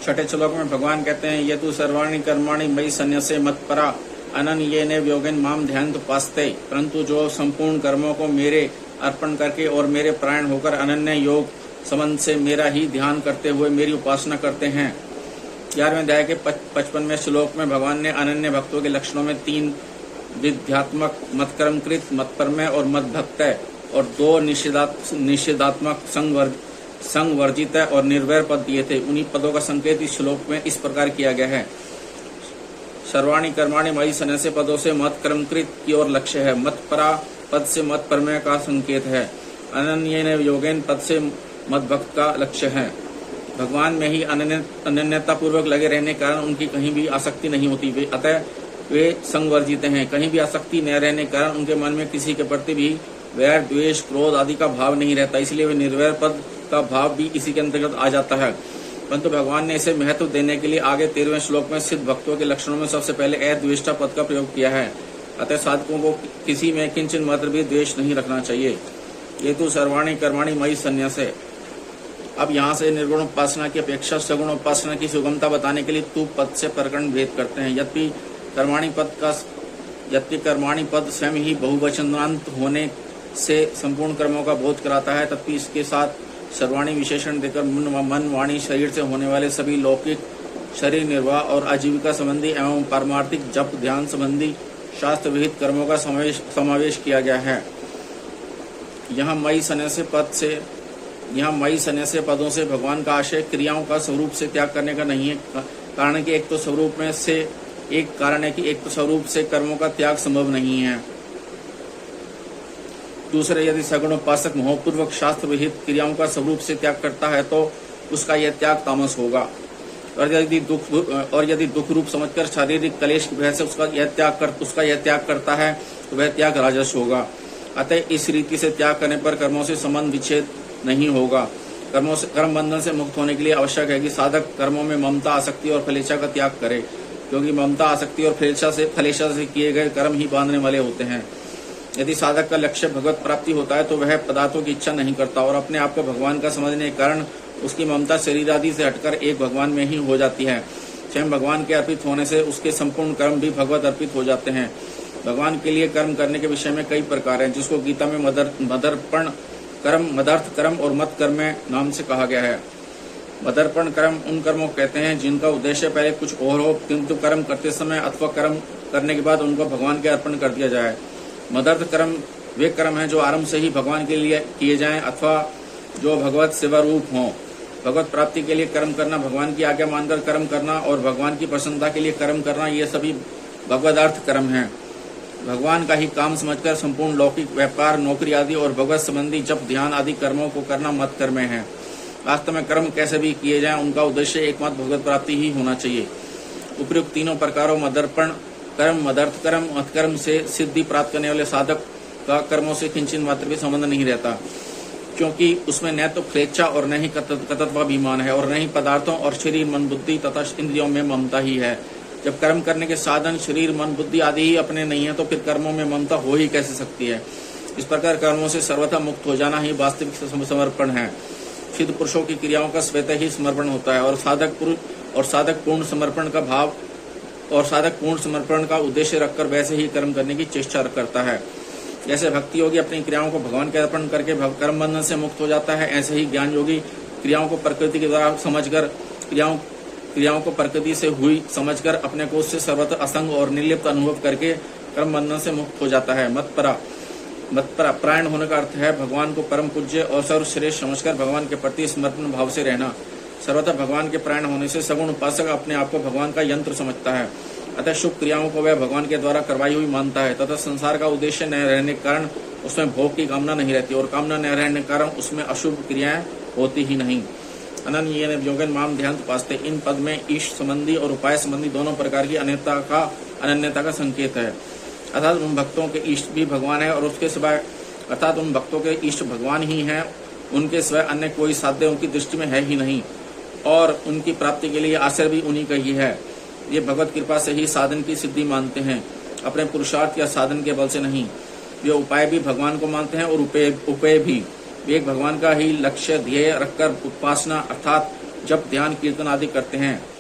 छठे श्लोक में भगवान कहते हैं, ये तू सर्वाणि कर्माणि मयि सन्न्यसे मत्परा अनन्येन योगेन माम ध्यानमुपास्ते। परंतु जो संपूर्ण कर्मों को मेरे अर्पण करके और मेरे प्राण होकर अनन्य योग संबंध से मेरा ही ध्यान करते हुए मेरी उपासना करते हैं। 11वें अध्याय के 55वें श्लोक में भगवान ने अनन्य भक्तों के लक्षणों में 3 विध्यात्मक, मतकर्मकृत, मतपरमय और मदभक्त और 2 निषेधात्मक, संवर्जित और निर्वैर पद दिए थे। उन्हीं पदों का संकेत इस श्लोक में इस प्रकार किया गया है। सर्वाणि कर्माणि मयि सन्न्यसे पदों से मतकर्मकृत की ओर लक्ष्य है। मतपरा पद से मतपरमय का संकेत है। अनन्येन योगेन पद से मदभक्त का लक्ष्य है। भगवान में ही अनन्यता पूर्वक लगे रहने के कारण उनकी कहीं भी आसक्ति नहीं होती। अतः वे संवर्जित हैं। कहीं भी आसक्ति न रहने के कारण उनके मन में किसी के प्रति भी वैर, द्वेष, क्रोध आदि का भाव नहीं रहता। इसलिए वे निर्वैर पद का भाव भी इसी के अंतर्गत आ जाता है। परंतु भगवान ने इसे महत्व देने के लिए आगे 13वें श्लोक में सिद्ध भक्तों के लक्षणों में सबसे पहले अद्वेष्टा पद का प्रयोग किया है। अतः साधकों को किसी में किंचन मात्र भी द्वेष नहीं रखना चाहिए। ये तो सर्वाणि कर्माणि मयि सन्न्यसे। अब यहाँ से निर्गुण उपासना की अपेक्षा सगुण उपासना की सुगमता बताने के लिए तू पद से प्रकरण भेद करते हैं। यद्यपि कर्माणि पद स्वयं ही बहुवचनांत होने से संपूर्ण कर्मों का बोध कराता है, तथापि इसके साथ सर्वाणी विशेषण देकर मन, वाणी, शरीर से होने वाले सभी लौकिक शरीर निर्वाह और आजीविका संबंधी एवं पारमार्थिक जप ध्यान संबंधी शास्त्र विहित कर्मों का समावेश किया गया है। यहाँ मयि सन्न्यसे पदों से भगवान का आशय क्रियाओं का स्वरूप से त्याग करने का नहीं है। कारण कि एक तो स्वरूप से कर्मों का त्याग संभव नहीं है। दूसरे, यदि सगुण उपासक मोहपूर्वक शास्त्र विहित क्रियाओं का स्वरूप से त्याग करता है तो उसका यह त्याग तामस होगा। और यदि दुख रूप समझकर शारीरिक क्लेश की वजह से उसका यह त्याग करता है तो वह त्याग राजस होगा। अतः इस रीति से त्याग करने पर कर्मों से संबंध विच्छेद नहीं होगा। कर्म बंधन से मुक्त होने के लिए आवश्यक है कि साधक कर्मों में ममता, आसक्ति और फलेच्छा का त्याग करे, क्योंकि ममता, आसक्ति और फलेच्छा से किए गए कर्म ही बांधने वाले होते हैं। यदि साधक का लक्ष्य भगवत प्राप्ति होता है तो वह पदार्थों की इच्छा नहीं करता और अपने आप को भगवान का समझने के कारण उसकी ममता शरीर आदि से हटकर एक भगवान में ही हो जाती है। स्वयं भगवान के अर्पित होने से उसके संपूर्ण कर्म भी भगवत अर्पित हो जाते हैं। भगवान के लिए कर्म करने के विषय में कई प्रकार हैं, जिसको गीता में मदर्पण कर्म, मदर्थ कर्म और मत कर्म नाम से कहा गया है। मदर्पण कर्म उन कर्मों को कहते हैं जिनका उद्देश्य पहले कुछ और हो, किंतु कर्म करते समय अथवा कर्म करने के बाद उनको भगवान के अर्पण कर दिया जाए। मदर्थ कर्म वे कर्म हैं जो आरंभ से ही भगवान के लिए किए जाएं अथवा जो भगवत सेवा रूप हों। भगवत प्राप्ति के लिए कर्म करना, भगवान की आज्ञा मानकर कर्म करना और भगवान की प्रसन्नता के लिए कर्म करना, ये सभी भगवदार्थ कर्म हैं। भगवान का ही काम समझकर संपूर्ण लौकिक व्यापार, नौकरी आदि और भगवत संबंधी जप ध्यान आदि कर्मों को करना मत कर्म है। वास्तव में कर्म कैसे भी किए जाएं, उनका उद्देश्य एकमात्र भगवत प्राप्ति ही होना चाहिए। उपयुक्त तीनों प्रकारों मदर्पण कर्म, मदर्थ कर्म, मतकर्म से सिद्धि प्राप्त करने वाले साधक का कर्मों से किंचन मात्र भी संबंध नहीं रहता, क्योंकि उसमें न तो फलेच्छा और न ही कर्तव्याभिमान है और न ही पदार्थों और शरीर, मन, बुद्धि तथा इंद्रियों में ममता ही है। जब कर्म करने के साधन शरीर, मन, बुद्धि आदि ही अपने नहीं है तो फिर कर्मों में ममता हो ही कैसे सकती है। इस प्रकार कर्मों से सर्वथा मुक्त हो जाना ही वास्तविक समर्पण है। सिद्ध पुरुषों की क्रियाओं का स्वतः ही समर्पण होता है और साधक पूर्ण समर्पण का उद्देश्य रखकर वैसे ही कर्म करने की चेष्टा करता है। जैसे भक्ति योगी अपनी क्रियाओं को भगवान के अर्पण करके कर्म बंधन से मुक्त हो जाता है, ऐसे ही ज्ञान योगी क्रियाओं को प्रकृति के द्वारा समझकर क्रियाओं को प्रकृति से हुई समझकर अपने को उससे सर्वत्र असंग और निर्लिप्त अनुभव करके कर्म बंधन से मुक्त हो जाता है। मतपरा प्राण होने का अर्थ है भगवान को परम पूज्य और सर्वश्रेष्ठ समझकर भगवान के प्रति समर्पण भाव से रहना। सर्वथा भगवान के प्राण होने से सगुण उपासक अपने आप को भगवान का यंत्र समझता है। अतः शुभ क्रियाओं को वह भगवान के द्वारा करवाई हुई मानता है तथा संसार का उद्देश्य न रहने के कारण उसमें भोग की कामना नहीं रहती और कामना न रहने के कारण उसमें अशुभ क्रियाएं होती ही नहीं। अनन्येन योगेन माम ध्यानमुपास्ते, इन पद में ईश संबंधी और उपाय संबंधी दोनों प्रकार की अनन्यता का संकेत है। अर्थात उन भक्तों के इष्ट भी भगवान है और उसके सिवाय उन भक्तों के इष्ट भगवान ही हैं, उनके सिवाय अन्य कोई साध्य उनकी दृष्टि में है ही नहीं और उनकी प्राप्ति के लिए आश्रय भी उन्हीं का ही है। ये भगवत कृपा से ही साधन की सिद्धि मानते हैं, अपने पुरुषार्थ या साधन के बल से नहीं। ये उपाय भी भगवान को मानते हैं और उपेय भी। वे भगवान का ही लक्ष्य ध्येय रखकर उपासना अर्थात जब ध्यान कीर्तन आदि करते हैं